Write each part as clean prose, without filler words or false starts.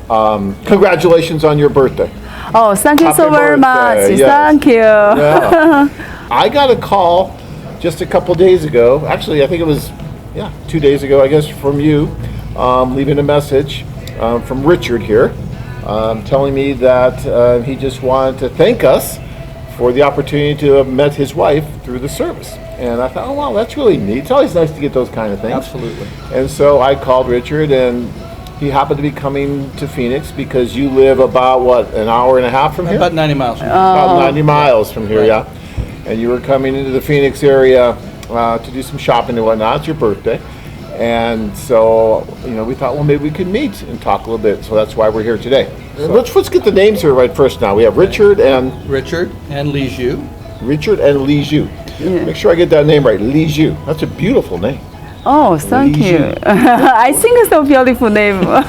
Congratulations on your birthday. Oh, thank you so very much. Yes. Thank you. Yeah. I got a call just a couple days ago. Actually, I think it was 2 days ago, I guess, from you, leaving a message from Richard here, telling me that he just wanted to thank us for the opportunity to have met his wife through the service. And I thought, oh wow, that's really neat. It's always nice to get those kind of things. Absolutely. And so I called Richard, and he happened to be coming to Phoenix because you live about, what, an hour and a half from here? About 90 miles from here. About 90 miles from here, Right. yeah. And you were coming into the Phoenix area to do some shopping and whatnot. It's your birthday. And so, we thought, well, maybe we could meet and talk a little bit. So that's why we're here today. So let's get the names here right first now. We have Richard and Liju. Richard and Liju. Yeah. Make sure I get that name right. Liju. That's a beautiful name. Oh, thank you. I think it's a beautiful name. It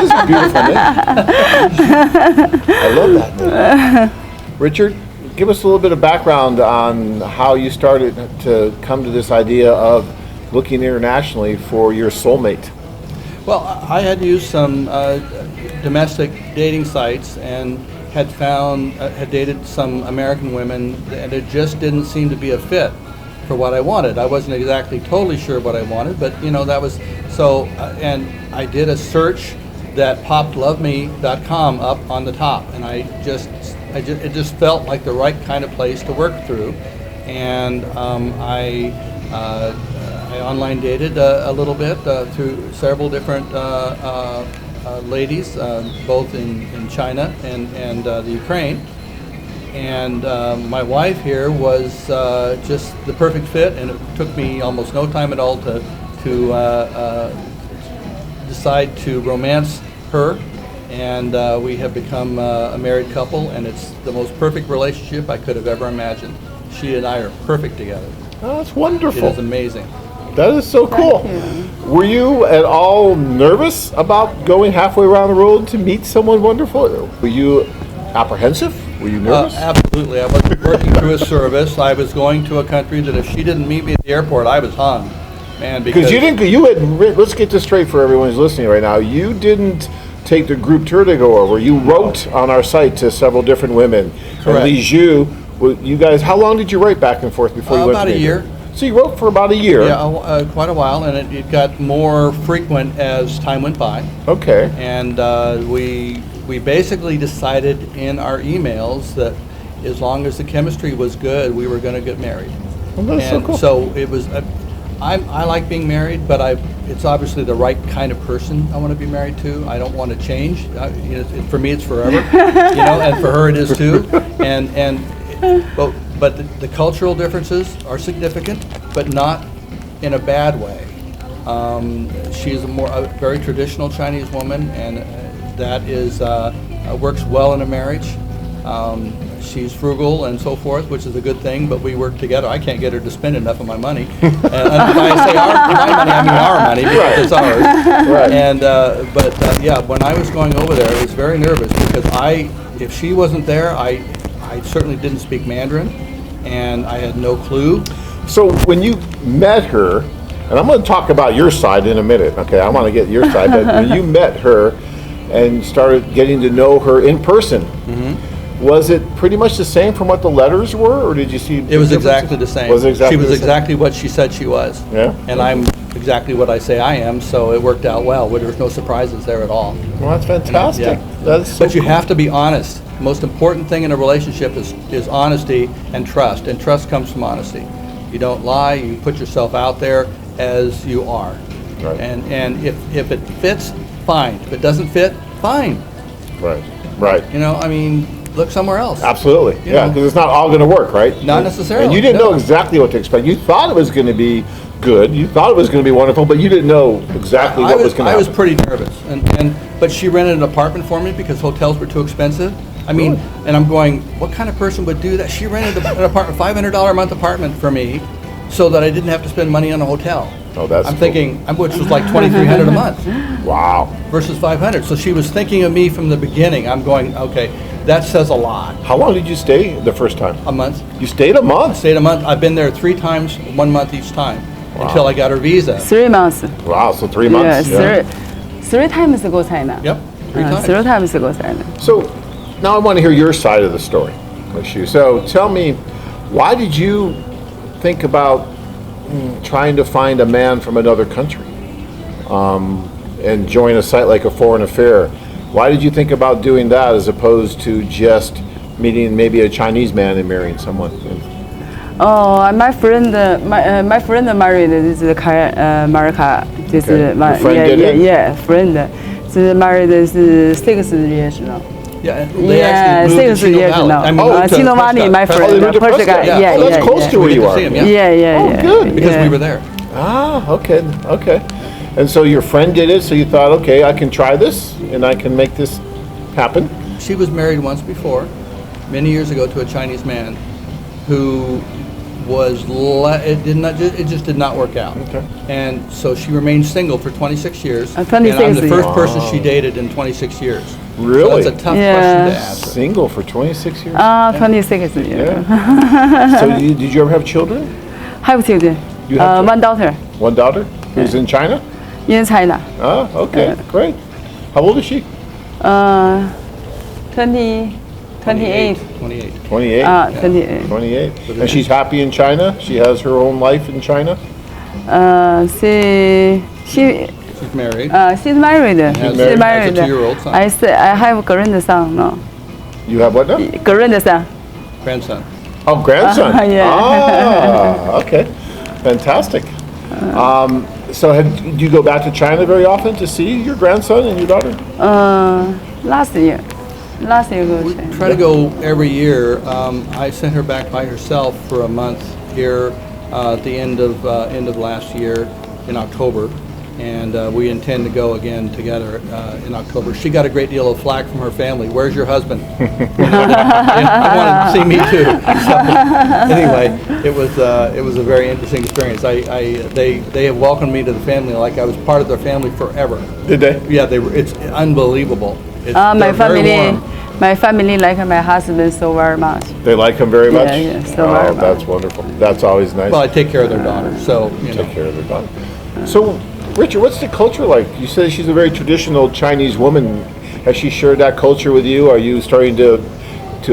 is a beautiful name. I love that name. Richard, give us a little bit of background on how you started to come to this idea of looking internationally for your soulmate. Well, I had used some domestic dating sites and had dated some American women, and it just didn't seem to be a fit for what I wanted. I wasn't exactly totally sure what I wanted, but that was so. And I did a search that popped loveme.com up on the top, and it just felt like the right kind of place to work through, and I online dated a little bit through several different ladies, both in China and the Ukraine. And my wife here was just the perfect fit, and it took me almost no time at all to decide to romance her. And we have become a married couple, and it's the most perfect relationship I could have ever imagined. She and I are perfect together. Oh, that's wonderful. It is amazing. That is so cool. Were you at all nervous about going halfway around the world to meet someone wonderful? Were you apprehensive? Were you nervous? Absolutely. I was working through a service. I was going to a country that if she didn't meet me at the airport, I was hung. Man, because let's get this straight for everyone who's listening right now. You didn't take the group tour to go over. You wrote on our site to several different women. Correct. And Liju, you guys, how long did you write back and forth before you went about to a year. So you wrote for about a year. Yeah, quite a while, and it got more frequent as time went by. Okay. And we basically decided in our emails that as long as the chemistry was good, we were going to get married. Well, that's and so cool. So it was. I like being married, but it's obviously the right kind of person I want to be married to. I don't want to change. For me, it's forever. And for her, it is too. But the cultural differences are significant, but not in a bad way. She's a very traditional Chinese woman, and that is works well in a marriage. She's frugal and so forth, which is a good thing, but we work together. I can't get her to spend enough of my money. And if I say my money, I mean our money, because it's ours. Right. And when I was going over there, I was very nervous because if she wasn't there, I certainly didn't speak Mandarin, and I had no clue. So when you met her, and I'm going to talk about your side in a minute, okay? I want to get your side, but when you met her and started getting to know her in person, was it pretty much the same from what the letters were, or did you see? It was exactly the same. She was exactly what she said she was. Yeah. And I'm exactly what I say I am, so it worked out well. There was no surprises there at all. Well, that's fantastic. Yeah. That's so But you cool. have to be honest. The most important thing in a relationship is honesty and trust comes from honesty. You don't lie. You put yourself out there as you are. Right. And if it fits, fine. If it doesn't fit, fine. Right. Look somewhere else. Absolutely. You Yeah, know. because it's not all going to work, right? Not necessarily. And you didn't no. know exactly what to expect. You thought it was going to be good. You thought it was going to be wonderful, but you didn't know exactly what was going to happen. I was pretty nervous, but she rented an apartment for me because hotels were too expensive. And I'm going, what kind of person would do that? She rented an apartment, $500 a month apartment for me, so that I didn't have to spend money on a hotel. Oh, that's I'm cool. thinking, which was like $2,300 a month. Wow. Versus $500. So she was thinking of me from the beginning. I'm going, okay, that says a lot. How long did you stay the first time? A month. You stayed a month? Stayed a month. I've been there 3 times, 1 month each time, until I got her visa. 3 months. Wow, so 3 months. Yeah, three times go China. Yep. times. 3 times go silent. So now I want to hear your side of the story, Liju. So tell me, why did you think about trying to find a man from another country and join a site like a foreign affair? Why did you think about doing that as opposed to just meeting maybe a Chinese man and marrying someone? Oh, my friend married this America. This Okay. Your friend did it? Yeah, friend. She married is 6 years now. Yeah, they actually moved to 6 Chino years Valley. now. I mean, to Chino Valley, Prescott. my Prescott. friend, Oh, they moved to Prescott. Prescott? Yeah, Oh, that's yeah, close yeah. to where We you get to are. see him, yeah. Yeah. Oh, good. Because yeah. we were there. Ah, okay. And so your friend did it, so you thought, okay, I can try this and I can make this happen. She was married once before, many years ago, to a Chinese man who was it just did not work out. Okay. And so she remained single for 26 years. 26 and I'm the first years. person she dated in 26 years. Really? So that's a tough Yeah. question to answer. Single for 26 years? 26 years. Yeah. So did you ever have children? Have children. You have children? One daughter One daughter who's in China? in China. Ah, okay, great. How old is she? 28. 28. 28. 28. 28. And she's happy in China? She has her own life in China? She's married. She's married. Has She's a married. 2-year-old son. I have a grandson now. You have what now? Grandson. Grandson. Oh, grandson. Yeah. Ah, okay. Fantastic. So do you go back to China very often to see your grandson and your daughter? Last year. Last year go We China. try to go every year. I sent her back by herself for a month here at the end of last year in October, and we intend to go again together in October. She got a great deal of flack from her family. Where's your husband? I wanted to see me too. So, anyway, it was a very interesting experience. They have welcomed me to the family like I was part of their family forever. Did they? Yeah, they were. It's unbelievable. My They're very family, warm. my family like my husband so very much. They like him very much? Yeah, so oh, very much. that's wonderful. That's always nice. Well, I take care of their daughter, so you know. Take care of their daughter. So, Richard, what's the culture like? You said she's a very traditional Chinese woman. Has she shared that culture with you? Are you starting to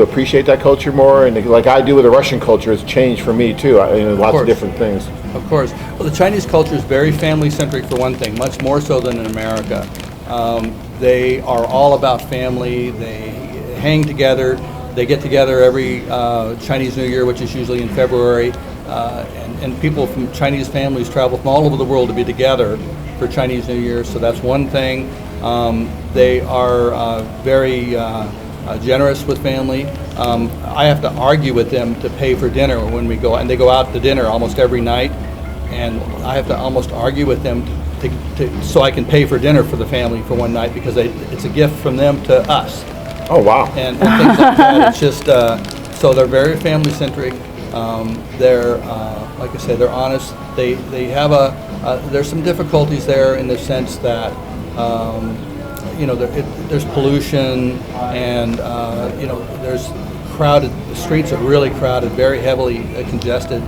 appreciate that culture more? And like I do with the Russian culture, it's changed for me too. Lots of course. different things. Of course. Well, the Chinese culture is very family-centric for one thing, much more so than in America. They are all about family. They hang together. They get together every Chinese New Year, which is usually in February. And people from Chinese families travel from all over the world to be together for Chinese New Year. So that's one thing. They are very generous with family. I have to argue with them to pay for dinner when we go, and they go out to dinner almost every night. And I have to almost argue with them so I can pay for dinner for the family for one night because it's a gift from them to us. Oh, wow. And things like that. It's just so they're very family centric. They're like I said, they're honest. They have there's some difficulties there in the sense that there's pollution and there's crowded. The streets are really crowded, very heavily congested,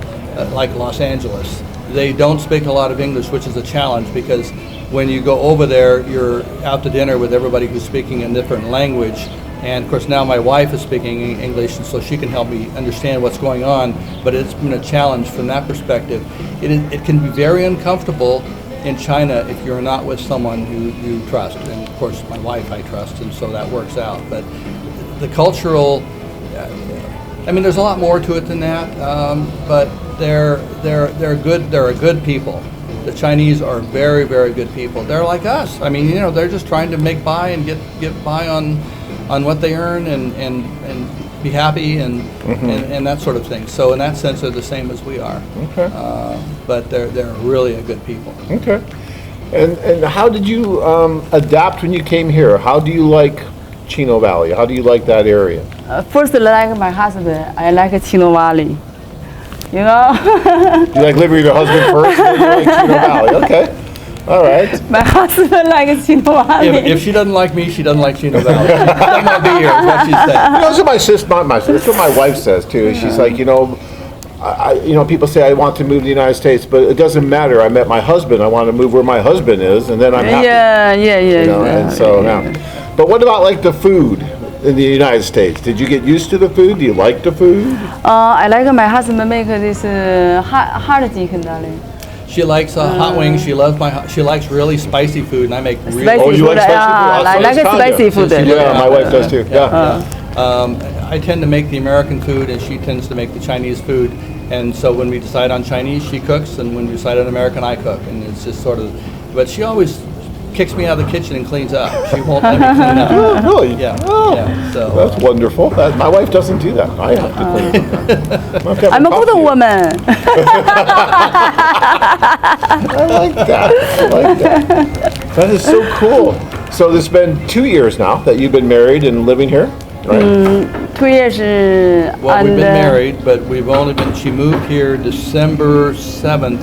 like Los Angeles. They don't speak a lot of English, which is a challenge because when you go over there, you're out to dinner with everybody who's speaking a different language. And of course now my wife is speaking English, and so she can help me understand what's going on, but it's been a challenge from that perspective. It can be very uncomfortable in China if you're not with someone who you trust. And of course my wife I trust, and so that works out. But the cultural, there's a lot more to it than that, but they're good. They're a good people. The Chinese are very, very good people. They're like us. They're just trying to make by and get by on what they earn and be happy and that sort of thing. So in that sense, they're the same as we are. Okay. But they're really a good people. Okay. And how did you adapt when you came here? How do you like Chino Valley? How do you like that area? First, like my husband, I like Chino Valley. You know? You like living with your husband first, and then you like Chino Valley. Okay. All right. My husband likes Chino Valley. If she doesn't like me, she doesn't like Chino Valley. She doesn't want to be here, is what she said. That's what my sister, not my sister, that's what my wife says too. She's like, people say I want to move to the United States, but it doesn't matter. I met my husband. I want to move where my husband is, and then I'm happy. Yeah. And so now. But what about like the food in the United States? Did you get used to the food? Do you like the food? I like my husband make this hard chicken, darling. She likes hot wings. She likes really spicy food, and I make really. Spicy Oh, you like food, spicy food? I like spicy food. Yeah, my wife does too. Yeah. I tend to make the American food, and she tends to make the Chinese food. And so when we decide on Chinese, she cooks, and when we decide on American, I cook. And it's just sort of, but she always kicks me out of the kitchen and cleans up. She won't let me clean up. Oh, really? Yeah. Oh, Yeah. So that's wonderful. My wife doesn't do that. I have to clean it. I'm a good woman. I like that. I like that. That is so cool. So it's been 2 years now that you've been married and living here, right? 2 years. well, we've and, been married, but we've only been. She moved here December 7th,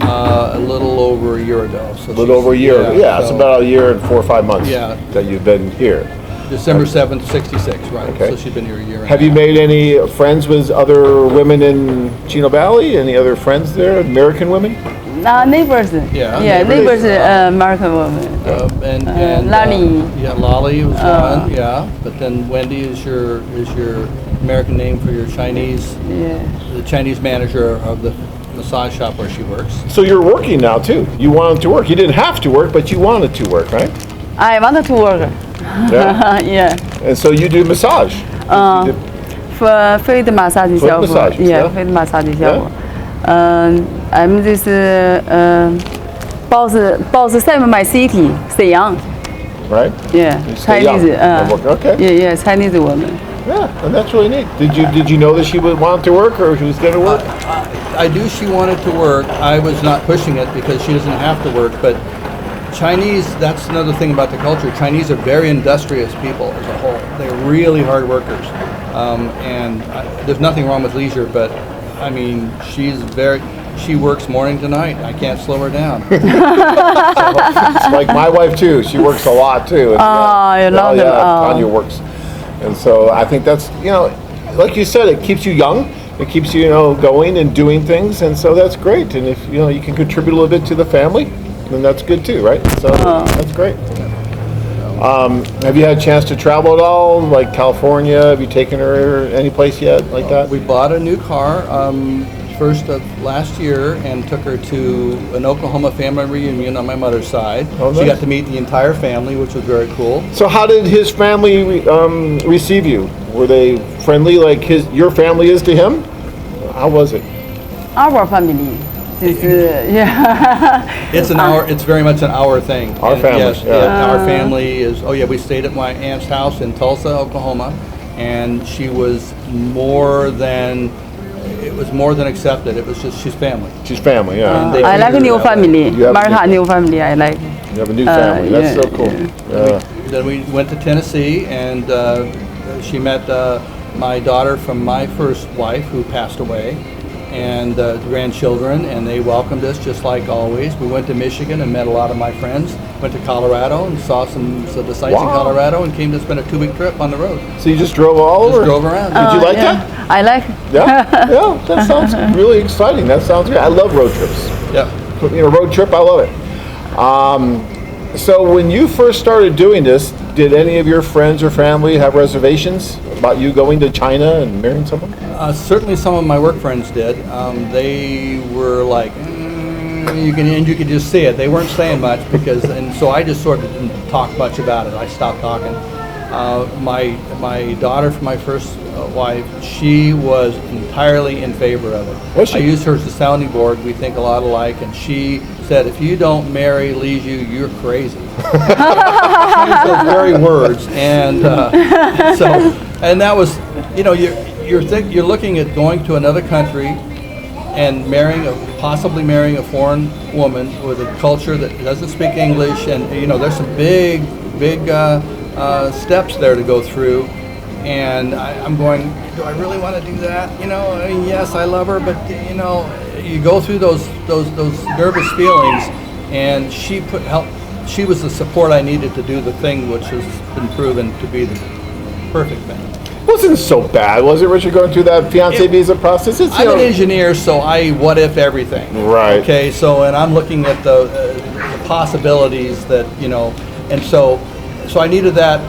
a little over a year ago. So A little over a year. Yeah, it's so about a year and 4 or 5 months Yeah. that you've been here. December 7th, 66, right. Okay. So she's been here a year. Have you made any friends with other women in Chino Valley? Any other friends there, American women? Neighbors. Yeah, neighbors, American woman. And Lali. Yeah, Lali was one. Yeah, but then Wendy is your American name for your Chinese, Yeah. the Chinese manager of the massage shop where she works. So you're working now too. You wanted to work. You didn't have to work, but you wanted to work, right? I wanted to work. Yeah. Yeah. And so you do massage. You did- For feet massage 效果 massage, yeah, yeah. feet massage 效果。I'm this boss same my city 沈阳 right? yeah You stay young Chinese and work. Okay. yeah Chinese woman. Yeah, and that's really neat. Did you know that she would want to work or she was going to work? I knew she wanted to work. I was not pushing it because she doesn't have to work, but Chinese, that's another thing about the culture. Chinese are very industrious people as a whole. They're really hard workers. There's nothing wrong with leisure, but I mean, she works morning to night. I can't slow her down. It's like my wife too. She works a lot too. And, I love yeah, them. Oh. Tanya works, and so I think that's like you said, it keeps you young. It keeps you going and doing things, and so that's great. And if you can contribute a little bit to the family, then that's good too, right? So that's great. Have you had a chance to travel at all, like California? Have you taken her any place yet, like that? We bought a new car first of last year and took her to an Oklahoma family reunion on my mother's side. Oh, She nice. got to meet the entire family, which was very cool. So how did his family receive you? Were they friendly like your family is to him? How was it? Our family 就是yeah It's an hour. It's very much an hour thing. Our And family, yes, yeah. our family is. Oh yeah, we stayed at my aunt's house in Tulsa, Oklahoma, and she was more than. It was more than accepted. It was just she's family. She's family, yeah. they I like figured new it out. family You have a Martha new- new family I like You have a new family. That's yeah, so cool. yeah. Yeah. Then we went to Tennessee, and she met my daughter from my first wife, who passed away, and grandchildren, and they welcomed us just like always. We went to Michigan and met a lot of my friends. Went to Colorado and saw some of the sites in Wow. Colorado, and came to spend a 2-week trip on the road. So you just drove all over? Just drove around. Did you like yeah. that? I like Yeah, yeah. That sounds really exciting. That sounds great. I love road trips. Yep. Road trip. I love it. So when you first started doing this, did any of your friends or family have reservations about you going to China and marrying someone? Certainly, some of my work friends did. They were like, you could just see it. They weren't saying much and so I just sort of didn't talk much about it. I stopped talking. My daughter from my first wife, she was entirely in favor of it. Was she? I used her as a sounding board. We think a lot alike, and she said, "If you don't marry Liju, you're crazy." Those very words, and and that was, you're looking at going to another country and possibly marrying a foreign woman with a culture that doesn't speak English, and there's some big steps there to go through, and I'm going, do I really want to do that? I mean, yes, I love her, but you go through those nervous feelings, and she was the support I needed to do the thing, which has been proven to be the perfect thing. Wasn't so bad, was it, Richard, going through that Fiance Visa process? It's, I'm an engineer, so I what if everything. Right. Okay, so and I'm looking at the possibilities that and so so I needed that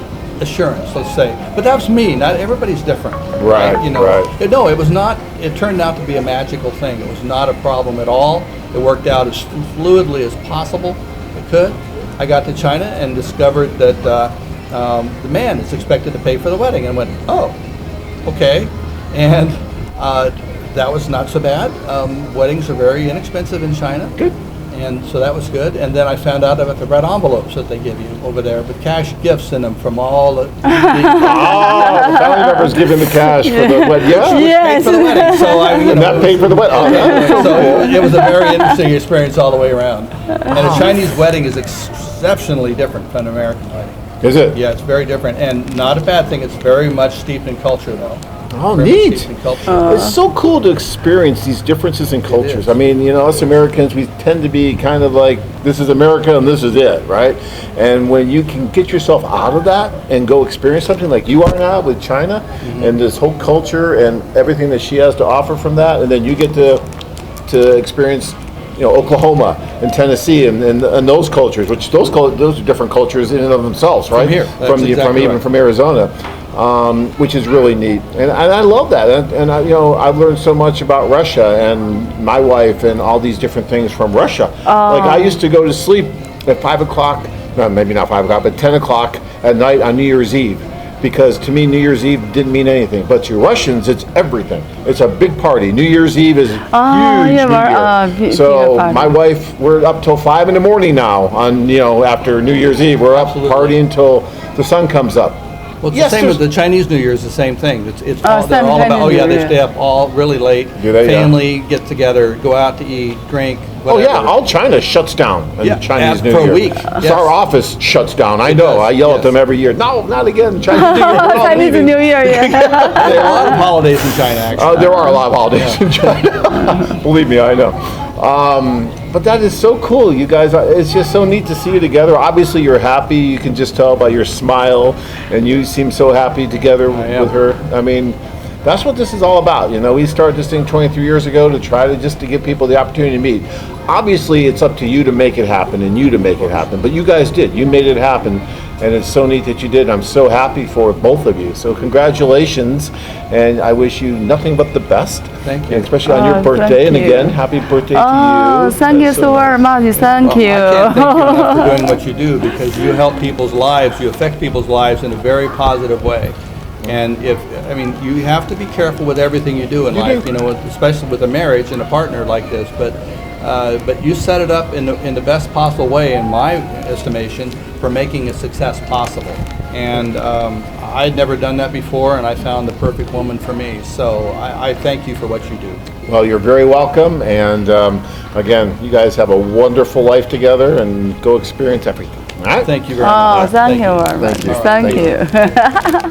assurance, let's say. But that was me. Not everybody's different. Right, You know. right. No, it was not. It turned out to be a magical thing. It was not a problem at all. It worked out as fluidly as possible. It could. I got to China and discovered that the man is expected to pay for the wedding, and went, oh, okay, and that was not so bad. Weddings are very inexpensive in China. Good. And so that was good. And then I found out about the red envelopes that they give you over there with cash gifts in them from all the Oh, the family members giving the cash for the wedding. Yeah. Yes. paid for the wedding. So I, And that paid for the wedding. Oh, that's so so cool. it was a very interesting experience all the way around. And a Chinese wedding is exceptionally different from an American wedding. Is it? Yeah, it's very different, and not a bad thing. It's very much steeped in culture, though. Oh, Very much neat. steeped in culture. It's so cool to experience these differences in cultures. I mean, you know, us Americans, we tend to be kind of like, this is America and this is it, right? And when you can get yourself out of that and go experience something like you are now with China and this whole culture and everything that she has to offer from that, and then you get to experience, you know, Oklahoma and Tennessee and those cultures, which those are different cultures in and of themselves, right? here. That's From exactly even right. from Arizona. Which is really neat, and I love that. And I, you know, I've learned so much about Russia and my wife and all these different things from Russia. Like I used to go to sleep at 5 o'clock, no, maybe not 5 o'clock, but 10 o'clock at night on New Year's Eve, because to me New Year's Eve didn't mean anything, but to Russians it's everything. It's a big party. New Year's Eve is huge. yeah, New Year. big So party. my wife, we're up till 5 in the morning now. On, you know, after New Year's Eve, we're up Absolutely. partying till the sun comes up. Well, it's Yes, the same with there's- the Chinese New Year's, the same thing. It's all, same they're all about, Chinese oh yeah, New they Year. stay up all really late. Do they? Yeah. Family, get together, go out to eat, drink, Oh whatever. yeah, all China shuts down on Yeah, Chinese and New for a Year. week, So yes. our office shuts down. I It know. does, I yell at yes. them every year. No, not again. Chinese New Year. We're all Chinese leaving." New Year, yeah. There are a lot of holidays in China, actually. There are a lot of holidays in China. Believe me, I know. But that is so cool, you guys. It's just so neat to see you together. Obviously, you're happy. You can just tell by your smile, and you seem so happy together am. with her. I mean, that's what this is all about. You know, we started this thing 23 years ago to try to give people the opportunity to meet. Obviously, it's up to you to make it happen and you to make it happen. But you guys did. You made it happen. And it's so neat that you did. I'm so happy for both of you. So congratulations. And I wish you nothing but the best. Thank you. And especially on your Oh, birthday. thank And you. again, happy birthday Oh, to you. thank you That's so very much. Thank you. I can't thank you enough for doing what you do, because you help people's lives, you affect people's lives in a very positive way. And you have to be careful with everything you do in life, do. you know, especially with a marriage and a partner like this. But you set it up in the best possible way, in my estimation, for making a success possible. And I'd never done that before, and I found the perfect woman for me. So I thank you for what you do. Well, you're very welcome. And again, you guys have a wonderful life together and go experience everything. All right? Thank you very Oh, much. thank you very much. Thank you. Thank you.